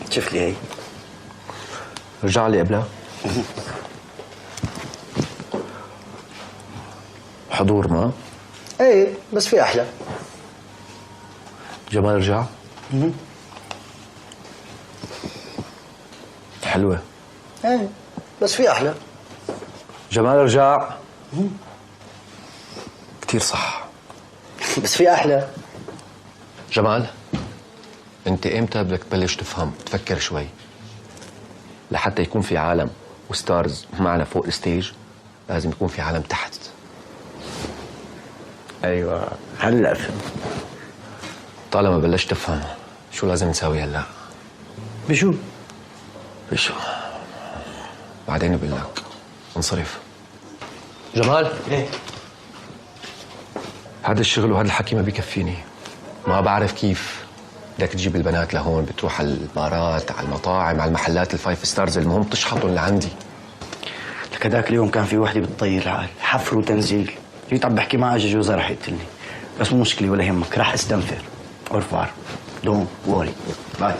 شوف لي هي. رجع لي قبلها. حضور ما؟ ايه بس في احلى. جمال رجع؟ حلوة. ايه بس في احلى. جمال رجع؟ كتير صح. بس في احلى. جمال، انت امتى بدك تبلش تفهم تفكر شوي؟ لحتى يكون في عالم وستارز معنا فوق الستيج لازم يكون في عالم تحت. ايوه هلا فهمت. طالما بلشت تفهم شو لازم نساوي هلا؟ بشو؟ بشو؟ بعدين بقول لك. انصرف. جمال، ايه هذا الشغل وهذا الحكي ما بيكفيني. ما بعرف كيف بدك تجيب البنات لهون. بتروح على البارات، على المطاعم، على المحلات الفايف ستارز، المهم تشحطهم لعندي. لك هذاك اليوم كان في وحده بتطير العقل، حفر وتنزيل. جيت عم بحكي معها اجى جوزها رح يقتلني. بس مو مشكله ولا يهمك، رح استنفر. ارفع. دون وري. باي.